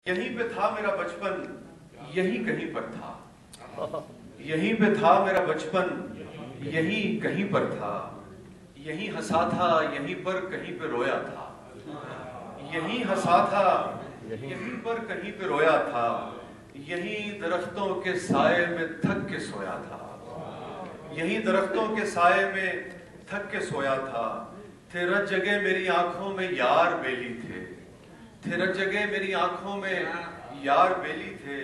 یہیں پہ تھا میرا بچپن، یہیں کہیں پر تھا، یہیں پہ تھا میرا بچپن، یہیں کہیں پر تھا، یہیں ہنسا تھا یہیں پر کہیں پہ رویا تھا، یہیں ہنسا تھا یہیں پر کہیں پہ رویا تھا، یہیں درختوں کے سائے میں تھک کے سویا تھا، یہیں درختوں کے سائے میں تھک کے سویا تھا، تھے رت جگہ میری آنکھوں میں یار بیلی تھے، تھے رت جگہ میری آنکھوں میں یار بیلی تھے،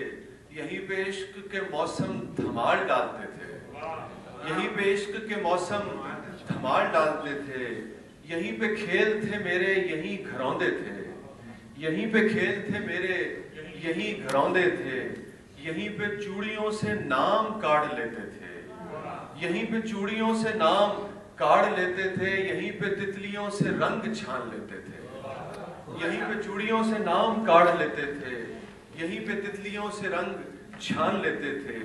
یہیں پہ عشق کے موسم دھمال ڈالتے تھے، یہیں پہ عشق کے موسم دھمال ڈالتے تھے، یہیں پہ کھیل تھے میرے یہیں گھروندے تھے، یہیں پہ کھیل تھے میرے یہیں گھروندے تھے، یہیں پہ چوڑیوں سے نام کاٹ لیتے تھے، یہیں پہ چوڑیوں سے نام کاٹ لیتے تھے، یہیں پہ تتلیوں سے رنگ چھان لیتے تھے، یہیں پہ چوڑیوں سے نام کاٹ لیتے تھے، یہیں پہ تتلیوں سے رنگ چھان لیتے تھے،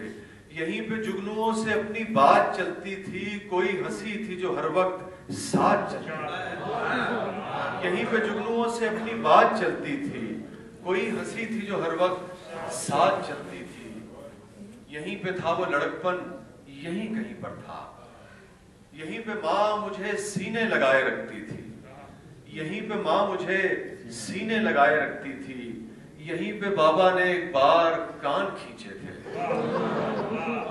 یہیں پہ جگنوؤں سے اپنی بات چلتی تھی، کوئی ہنسی تھی جو ہر وقت ساتھ چلتی تھی، یہیں پہ جگنوؤں سے اپنی بات چلتی تھی، کوئی ہنسی تھی جو ہر وقت ساتھ چلتی تھی، یہیں پہ تھا وہ لڑکپن، یہیں کہیں پر تھا، یہیں پہ ماں مجھے سینے لگائے رکھتی تھی، یہیں پہ ماں مجھے سینے لگائے رکھتی تھی، یہیں پہ بابا نے ایک بار کان کھینچے تھے،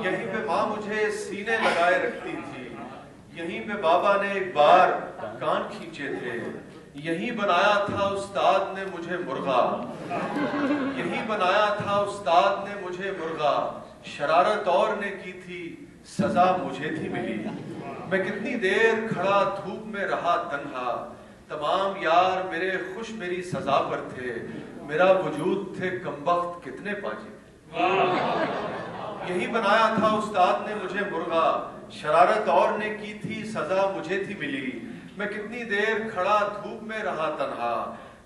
یہیں پہ ماں مجھے سینے لگائے رکھتی تھی، یہیں پہ بابا نے ایک بار کان کھینچے تھے، یہیں بنایا تھا استاد نے مجھے مرغا، یہیں بنایا تھا استاد نے مجھے مرغا، شرارت اور نے کی تھی سزا مجھے تھی ملی، میں کتنی دیر کھڑا دھوپ میں رہا تنہا، تمام یار میرے خوش میری سزا پر تھے، میرا وجود تھے کمبخت کتنے پاجے تھے، یہی بنایا تھا استاد نے مجھے مرغا، شرارت اور نے کی تھی سزا مجھے تھی ملی، میں کتنی دیر کھڑا دھوپ میں رہا تنہا،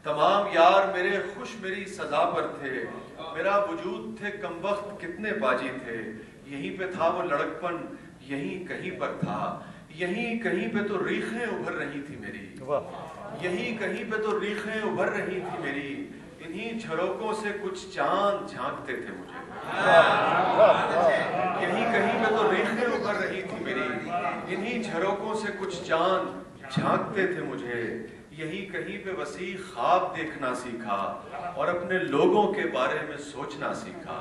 تمام یار میرے خوش میری سزا پر تھے، میرا وجود تھے کمبخت کتنے باجی تھے، یہیں پہ تھا وہ لڑکپن، یہیں کہیں پر تھا، یہیں کہیں پہ تو ریخیں ابھر رہی تھی میری، یہیں کہیں پہ تو ریخیں ابھر رہی تھی میری، انہی جھروکوں سے کچھ چاند جھانکتے تھے مجھے، یہیں کہیں پہ تو ریخیں ابھر رہی تھی میری، انہی جھروکوں سے کچھ چاند جھانکتے تھے مجھے، یہیں کہیں پہ وسیع خواب دیکھنا سیکھا اور اپنے لوگوں کے بارے میں سوچنا سیکھا،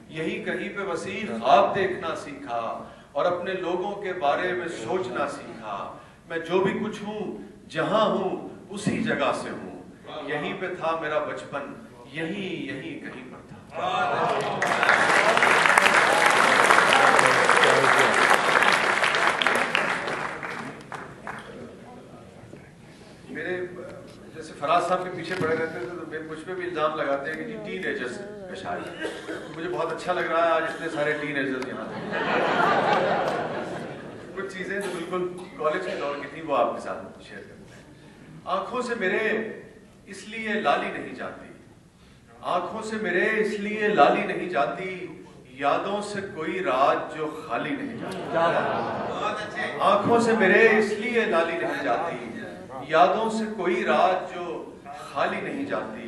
یہیں کہیں پہ وسیع خواب دیکھنا سیکھا اور اپنے لوگوں کے بارے میں سوچنا سیکھا، میں جو بھی کچھ ہوں جہاں ہوں اسی جگہ سے ہوں، یہیں پہ تھا میرا بچپن، یہیں کہیں پر تھا۔ میرے جیسے فراز صاحب کے پیچھے پڑے رہتے تھے تو مجھ پہ بھی الزام لگاتے ہیں کہ جی ٹین ایجرز کا شاعر، مجھے بہت اچھا لگ رہا ہے آج اتنے سارے ٹین ایجرز یہاں تھے، کچھ چیزیں جو بالکل کالج کے دور کی تھیں وہ آپ کے ساتھ شیئر کرتے ہیں۔ آنکھوں سے میرے اس لیے لالی نہیں جاتی، آنکھوں سے میرے اس لیے لالی نہیں جاتی، یادوں سے کوئی رات جو خالی نہیں جاتی، آنکھوں سے میرے اس لیے لالی نہیں جاتی، یادوں سے کوئی رات جو خالی نہیں جاتی،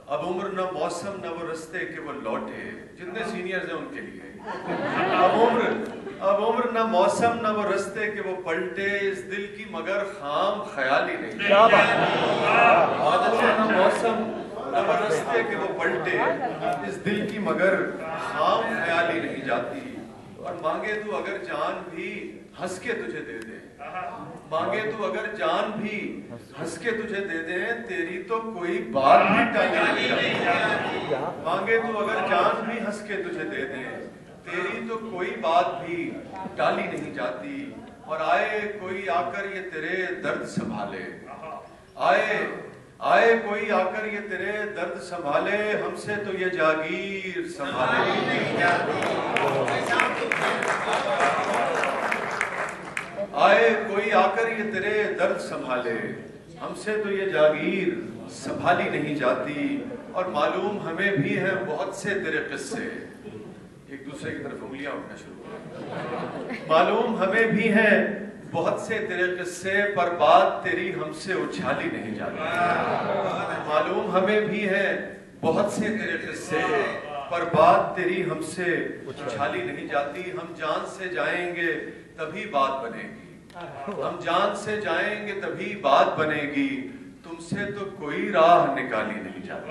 اب عمر نہ موسم نہ وہ رستے کہ وہ لوٹے، جتنے سینئرز ہیں ان کے لیے، اب عمر نہ موسم نہ وہ رستے کہ وہ پلٹے، اس دل کی مگر خام خیالی نہیں جاتی، نہ موسم نہ وہ رستے کہ وہ پلٹے، اس دل کی مگر خام خیالی نہیں جاتی، اور مانگے تو اگر جان بھی ہنس کے تجھے دے دے، مانگے تو اگر جان بھی ہنس کے تجھے دے دے، تیری تو کوئی بات بھی ٹالی نہیں جاتی، مانگے تو اگر جان بھی ہنس کے تجھے دے دے، تیری تو کوئی بات بھی ٹالی نہیں جاتی، اور آئے کوئی آ کر یہ تیرے درد سنبھالے، آئے کوئی آ کر یہ تیرے درد سنبھالے، ہم سے تو یہ جاگیر سنبھالے نہیں جاتی، آئے کوئی آ کر یہ تیرے درد سنبھالے، ہم سے تو یہ جاگیر سنبھالی نہیں جاتی، اور معلوم ہمیں بھی ہیں بہت سے تیرے قصے، ایک دوسرے کی طرف انگلیاں اٹھنا شروع، معلوم ہمیں بھی ہیں بہت سے تیرے قصے، پر بات تیری ہم سے اچھالی نہیں جاتی، معلوم ہمیں بھی ہے بہت سے تیرے قصے، پر بات تیری ہم سے اچھالی نہیں جاتی. ہم جان سے جائیں گے تبھی بات بنے گی، ہم جان سے جائیں گے تبھی بات بنے گی. تم سے تو کوئی راہ نکالی نہیں جاتی.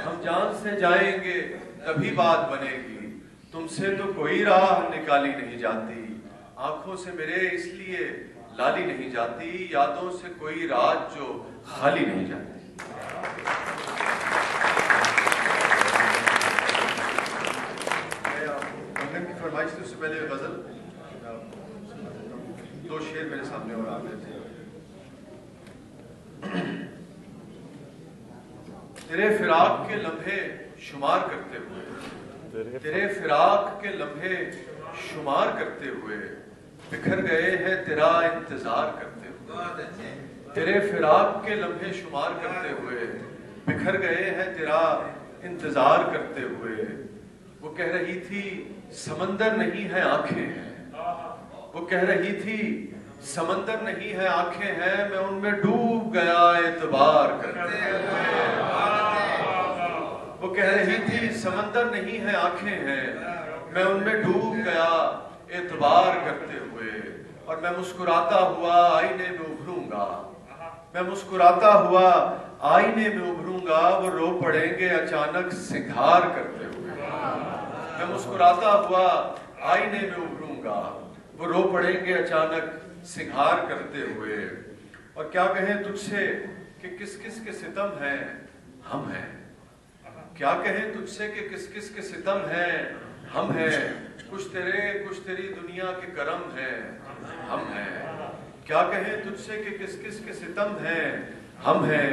ہم جان سے جائیں گے تبھی بات بنے گی، تم سے تو کوئی راہ نکالی نہیں جاتی. آنکھوں سے میرے اس لیے لالی نہیں جاتی، یادوں سے کوئی رات جو خالی نہیں جاتی. منگن کی فرمائش تھی، اس سے پہلے غزل 2 شعر میرے سامنے اور آ گئے تھے. تیرے فراق کے لمحے شمار کرتے ہوئے، تیرے فراق کے لمحے شمار کرتے ہوئے بکھر گئے ہیں تیرا انتظار کرتے ہوئے. تیرے فراق کے لمحے شمار کرتے ہوئے بکھر گئے ہیں تیرا انتظار کرتے ہوئے. وہ کہہ رہی تھی سمندر نہیں ہے آنکھیں ہیں، وہ کہہ رہی تھی سمندر نہیں ہے آنکھیں ہیں، میں ان میں ڈوب گیا اعتبار کرتے ہوئے. وہ کہہ رہی تھی سمندر نہیں ہے آنکھیں ہیں، میں ان میں ڈوب گیا اعتبار کرتے ہوئے. اور میں مسکراتا ہوا آئینے میں ابھروں گا، میں مسکراتا ہوا آئینے میں ابھروں گا، وہ رو پڑیں گے اچانک سنگھار کرتے ہوئے. میں مسکراتا ہوا آئینے میں ابھروں گا، وہ رو پڑیں گے اچانک سنگھار کرتے ہوئے. اور کیا کہیں تجھ سے کہ کس کس کے ستم ہیں ہم ہیں، کیا کہیں تجھ سے کہ کس کس کے ستم ہیں ہم ہیں. کچھ تیرے کچھ تیری دنیا کے کرم ہیں ہم ہیں. کیا کہیں تجھ سے کہ کس کس کے ستم ہیں ہم ہیں.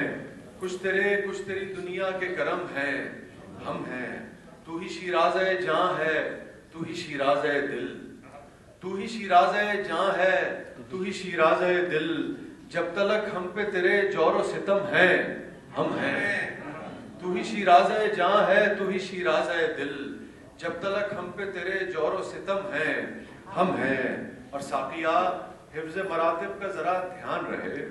کچھ تیرے کچھ تیری دنیا کے کرم ہیں ہم ہیں. تو ہی شیرازہ جاں ہے، تو ہی شیرازہ دل، تو ہی شیرازہ جاں ہے، تو ہی شیرازہ دل. جب تلک ہم پہ تیرے جور و ستم ہیں ہم ہیں. تو ہی شیرازہ جاں ہے، تو ہی شیرازہ دل. جب تلک ہم پہ تیرے جور و ستم ہیں ہم ہیں. اور ساقیہ حفظ مراتب کا ذرا دھیان رہے.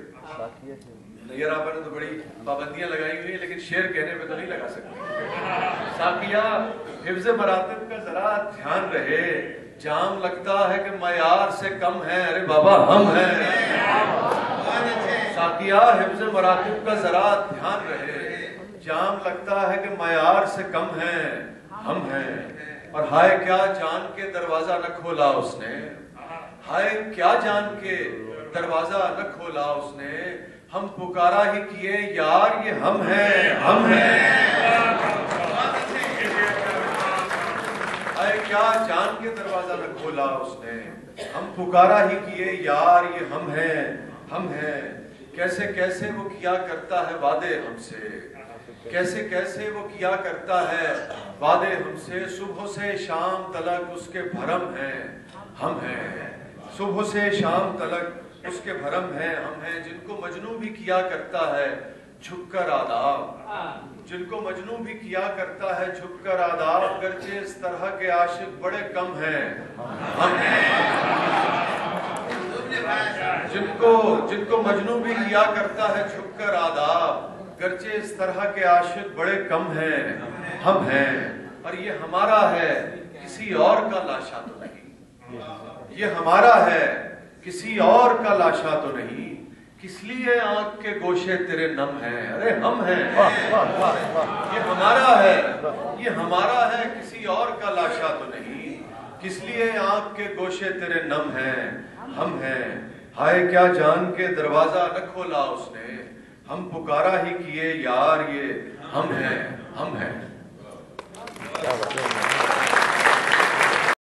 نیر آپا نے تو بڑی پابندیاں لگائی ہوئی ہیں، لیکن شعر کہنے پہ تو نہیں لگا سکتے. ساقیہ حفظ مراتب کا ذرا دھیان رہے. جام لگتا ہے کہ معیار سے کم ہے، ارے بابا ہم ہیں. ساقیہ حفظ مراتب کا ذرا دھیان رہے. جام لگتا ہے کہ معیار سے کم ہیں ہم ہیں. اور ہائے کیا جان کے دروازہ نہ کھولا اس نے، ہائے کیا جان کے دروازہ نہ کھولا اس نے. ہم پکارا ہی کیے یار یہ ہم ہیں ہم ہیں. ہائے کیا جان کے دروازہ نہ کھولا اس نے. ہم پکارا ہی کیے یار یہ ہم ہیں ہم ہیں. کیسے کیسے وہ کیا کرتا ہے وعدے ہم سے، کیسے کیسے وہ کیا کرتا ہے وعدے ہم سے. صبح سے شام تلک اس کے بھرم ہیں ہم ہیں. صبح سے شام تلک اس کے بھرم ہیں ہم ہیں. جن کو مجنوں بھی کیا کرتا ہے جھک کر آداب، جن کو مجنوں بھی کیا کرتا ہے جھک کر آداب. گرچہ اس طرح کے عاشق بڑے کم ہیں ہم ہیں. جن کو مجنوں بھی کیا کرتا ہے جھک کر آداب. گرچہ اس طرح کے عاشق بڑے کم ہیں ہم ہیں. اور یہ ہمارا ہے کسی اور کا لاشا تو نہیں، یہ ہمارا ہے کسی اور کا لاشا تو نہیں. کس لیے آنکھ کے گوشے تیرے نم ہیں، ارے ہم ہیں. یہ ہمارا ہے، یہ ہمارا ہے کسی اور کا لاشا تو نہیں. کس لیے آنکھ کے گوشے تیرے نم ہیں ہم ہیں. ہائے کیا جان کے دروازہ نہ کھولا اس نے. ہم پکارا ہی کیے یار یہ ہم ہیں ہم ہیں.